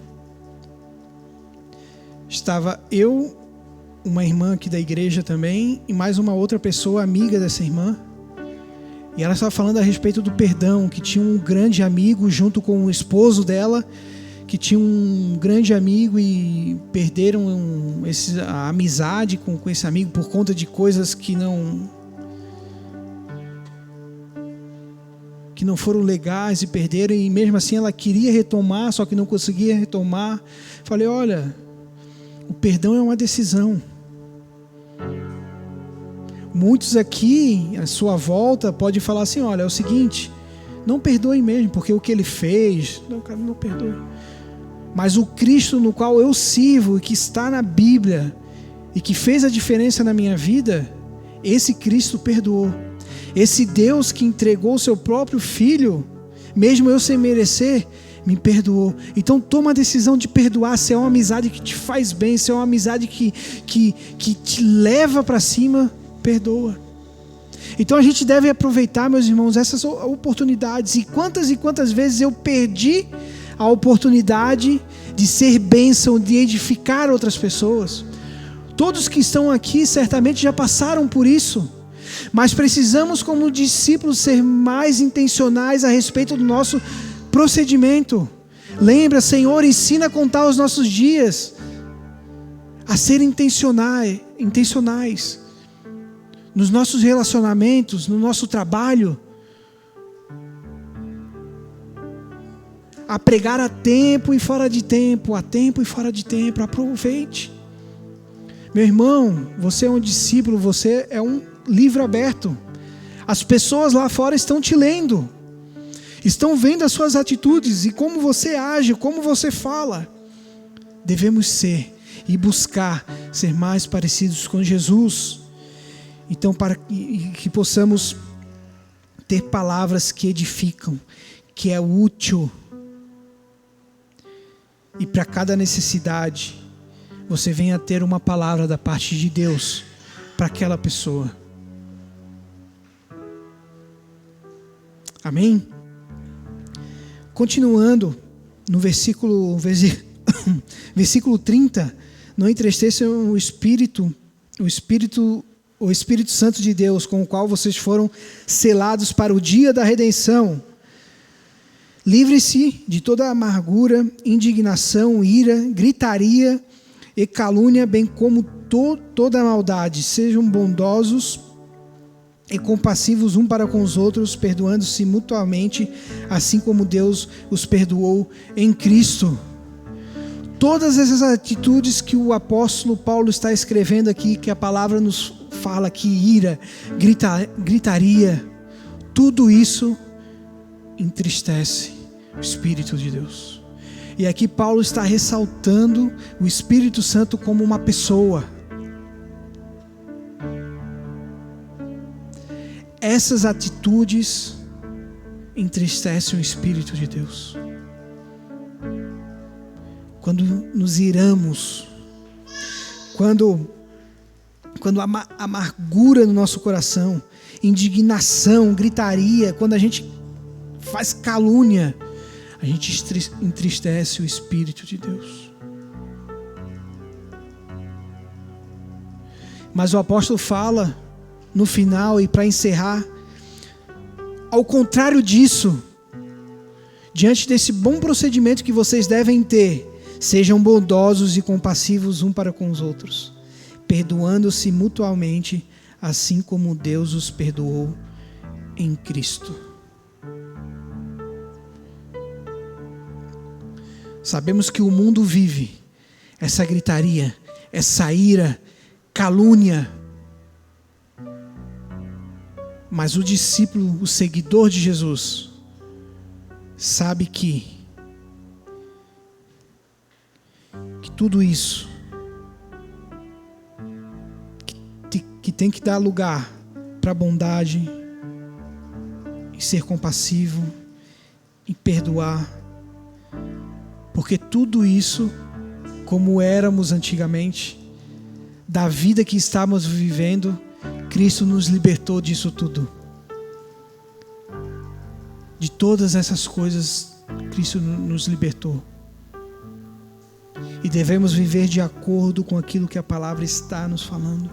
Estava eu, uma irmã aqui da igreja também, e mais uma outra pessoa amiga dessa irmã. E ela estava falando a respeito do perdão, que tinha um grande amigo junto com o esposo dela, que tinha um grande amigo e perderam a amizade com esse amigo por conta de coisas que não foram legais e perderam, e mesmo assim ela queria retomar, só que não conseguia retomar. Falei, olha, o perdão é uma decisão. Muitos aqui, à sua volta, podem falar assim, olha, é o seguinte, não perdoe mesmo, porque o que ele fez, não, cara, não perdoe. Mas o Cristo no qual eu sirvo, e que está na Bíblia, e que fez a diferença na minha vida, esse Cristo perdoou. Esse Deus que entregou o seu próprio Filho, mesmo eu sem merecer, me perdoou. Então toma a decisão de perdoar. Se é uma amizade que te faz bem, se é uma amizade que te leva para cima, perdoa. Então a gente deve aproveitar, meus irmãos, essas oportunidades. E quantas vezes eu perdi a oportunidade de ser bênção, de edificar outras pessoas. Todos que estão aqui certamente já passaram por isso. Mas precisamos, como discípulos, ser mais intencionais a respeito do nosso procedimento. Lembra, Senhor, ensina a contar os nossos dias, a ser intencionais nos nossos relacionamentos, no nosso trabalho, a pregar a tempo e fora de tempo, aproveite. Meu irmão, você é um discípulo, você é um livro aberto. As pessoas lá fora estão te lendo, estão vendo as suas atitudes e como você age, como você fala. Devemos ser e buscar ser mais parecidos com Jesus. Então, para que possamos ter palavras que edificam, que é útil, e para cada necessidade você venha ter uma palavra da parte de Deus para aquela pessoa. Amém? Continuando no versículo 30, não entristeçam o Espírito Santo de Deus, com o qual vocês foram selados para o dia da redenção. Livre-se de toda amargura, indignação, ira, gritaria e calúnia, bem como toda maldade. Sejam bondosos e compassivos um para com os outros, perdoando-se mutuamente, assim como Deus os perdoou em Cristo. Todas essas atitudes que o apóstolo Paulo está escrevendo aqui, que a palavra nos fala aqui, ira, gritaria, tudo isso entristece o Espírito de Deus. E aqui Paulo está ressaltando o Espírito Santo como uma pessoa. Essas atitudes entristecem o Espírito de Deus. Quando nos iramos, quando há amargura no nosso coração, indignação, gritaria, quando a gente faz calúnia, a gente entristece o Espírito de Deus. Mas o apóstolo fala no final, e para encerrar, ao contrário disso, diante desse bom procedimento que vocês devem ter, sejam bondosos e compassivos um para com os outros, perdoando-se mutuamente, assim como Deus os perdoou em Cristo. Sabemos que o mundo vive essa gritaria, essa ira, calúnia. Mas o discípulo, o seguidor de Jesus, sabe que tudo isso que tem que dar lugar para a bondade, e ser compassivo, e perdoar, porque tudo isso, como éramos antigamente, da vida que estávamos vivendo, Cristo nos libertou disso tudo. De todas essas coisas, Cristo nos libertou. E devemos viver de acordo com aquilo que a palavra está nos falando.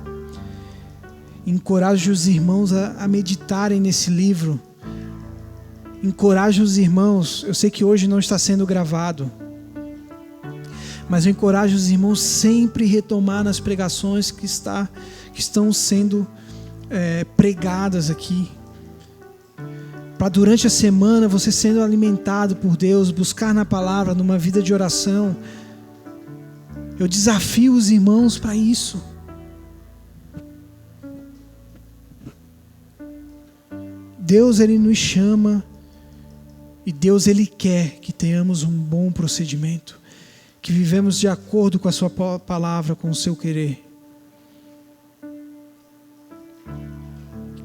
Encorajo os irmãos a meditarem nesse livro. Encorajo os irmãos, eu sei que hoje não está sendo gravado, mas eu encorajo os irmãos sempre retomar nas pregações que estão sendo pregadas aqui, para durante a semana você sendo alimentado por Deus, buscar na palavra, numa vida de oração. Eu desafio os irmãos para isso. Deus, Ele nos chama, e Deus, Ele quer que tenhamos um bom procedimento, que vivemos de acordo com a sua palavra, com o seu querer.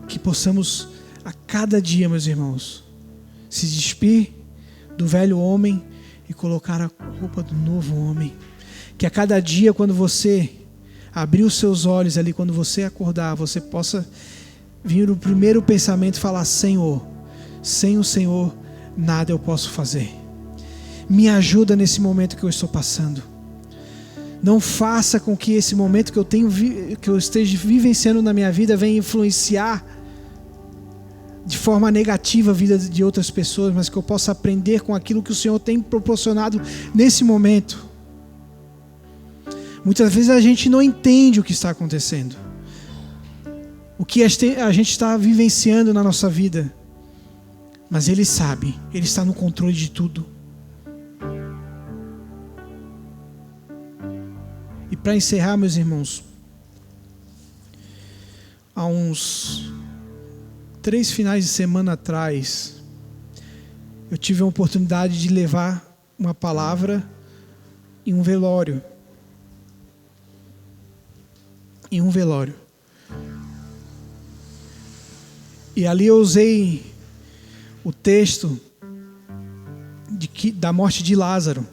Que possamos a cada dia, meus irmãos, se despir do velho homem e colocar a roupa do novo homem. Que a cada dia, quando você abrir os seus olhos ali, quando você acordar, você possa vir o primeiro pensamento e falar: Senhor, sem o Senhor nada eu posso fazer. Me ajuda nesse momento que eu estou passando. Não faça com que esse momento que eu esteja vivenciando na minha vida venha influenciar de forma negativa a vida de outras pessoas, mas que eu possa aprender com aquilo que o Senhor tem proporcionado nesse momento. Muitas vezes a gente não entende o que está acontecendo, o que a gente está vivenciando na nossa vida, mas Ele sabe, Ele está no controle de tudo. E para encerrar, meus irmãos, há uns 3 finais de semana atrás, eu tive a oportunidade de levar uma palavra em um velório. E ali eu usei o texto da morte de Lázaro.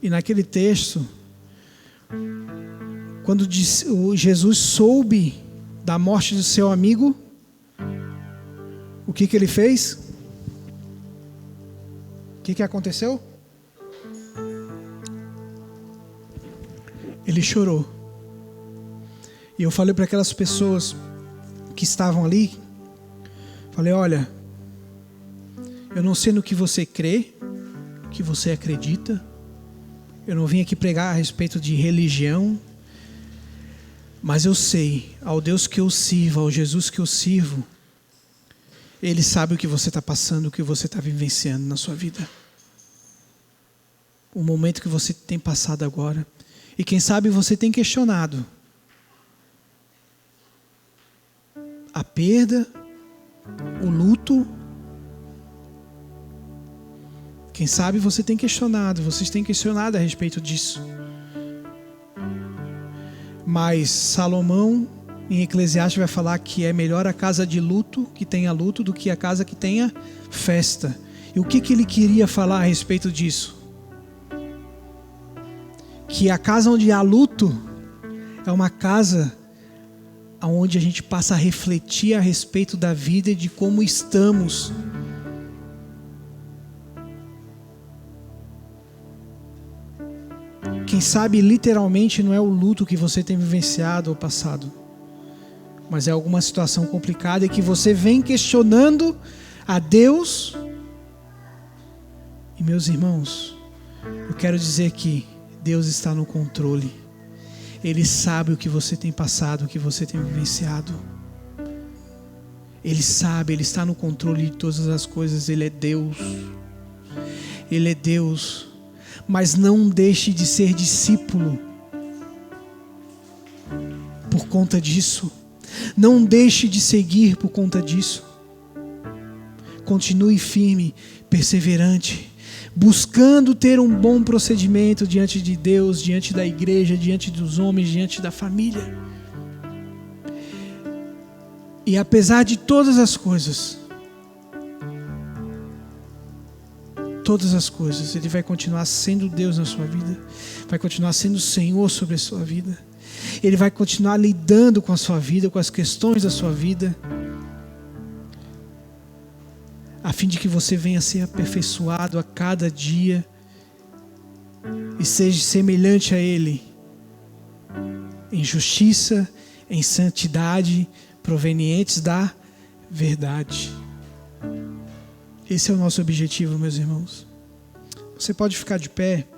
E naquele texto, quando Jesus soube da morte do seu amigo, O que ele fez? O que aconteceu? Ele chorou. E eu falei para aquelas pessoas que estavam ali, falei, olha, eu não sei no que você crê, que você acredita, eu não vim aqui pregar a respeito de religião, mas eu sei, ao Deus que eu sirvo, ao Jesus que eu sirvo, Ele sabe o que você está passando, o que você está vivenciando na sua vida. O momento que você tem passado agora. E quem sabe você tem questionado a perda, o luto. Quem sabe você tem questionado, vocês têm questionado a respeito disso. Mas Salomão, em Eclesiastes, vai falar que é melhor a casa de luto, que tenha luto, do que a casa que tenha festa. E o que ele queria falar a respeito disso? Que a casa onde há luto é uma casa onde a gente passa a refletir a respeito da vida e de como estamos. Quem sabe literalmente não é o luto que você tem vivenciado ou passado, mas é alguma situação complicada e que você vem questionando a Deus. E meus irmãos, eu quero dizer que Deus está no controle. Ele sabe o que você tem passado, o que você tem vivenciado. Ele sabe, Ele está no controle de todas as coisas. Ele é Deus. Ele é Deus. Mas não deixe de ser discípulo por conta disso. Não deixe de seguir por conta disso. Continue firme, perseverante, buscando ter um bom procedimento diante de Deus, diante da igreja, diante dos homens, diante da família. E apesar de todas as coisas, Ele vai continuar sendo Deus na sua vida, vai continuar sendo o Senhor sobre a sua vida. Ele vai continuar lidando com a sua vida, com as questões da sua vida, a fim de que você venha a ser aperfeiçoado a cada dia e seja semelhante a Ele em justiça, em santidade, provenientes da verdade. Esse é o nosso objetivo, meus irmãos. Você pode ficar de pé.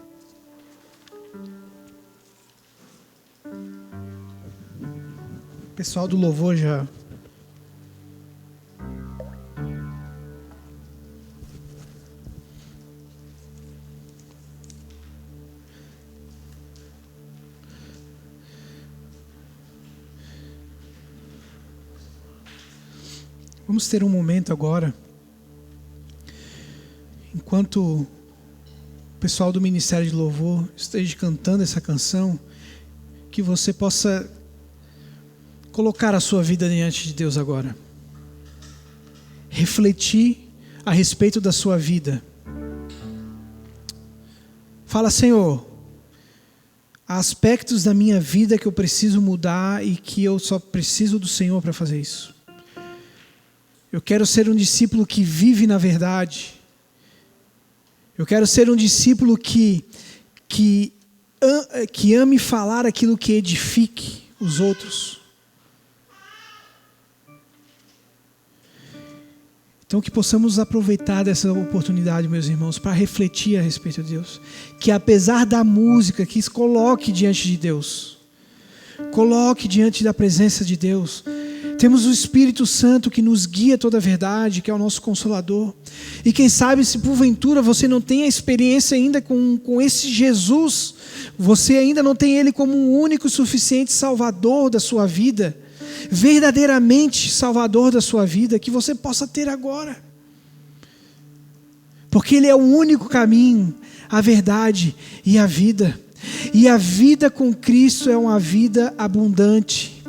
O pessoal do louvor já... Vamos ter um momento agora, enquanto o pessoal do Ministério de Louvor esteja cantando essa canção, que você possa colocar a sua vida diante de Deus agora. Refletir a respeito da sua vida. Fala, Senhor, há aspectos da minha vida que eu preciso mudar e que eu só preciso do Senhor para fazer isso. Eu quero ser um discípulo que vive na verdade. Eu quero ser um discípulo que ame falar aquilo que edifique os outros. Então que possamos aproveitar dessa oportunidade, meus irmãos, para refletir a respeito de Deus. Que apesar da música, que se coloque diante de Deus. Coloque diante da presença de Deus. Temos o Espírito Santo que nos guia toda a verdade, que é o nosso Consolador. E quem sabe se porventura você não tem a experiência ainda com esse Jesus, você ainda não tem Ele como um único e suficiente Salvador da sua vida, verdadeiramente Salvador da sua vida, que você possa ter agora. Porque Ele é o único caminho, a verdade e a vida. E a vida com Cristo é uma vida abundante.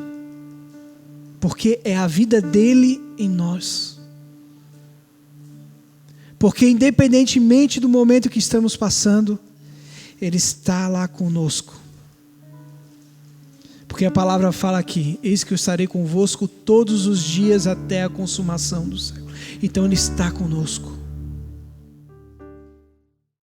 Porque é a vida dele em nós. Porque independentemente do momento que estamos passando, Ele está lá conosco. Porque a palavra fala aqui, eis que eu estarei convosco todos os dias até a consumação do século. Então Ele está conosco.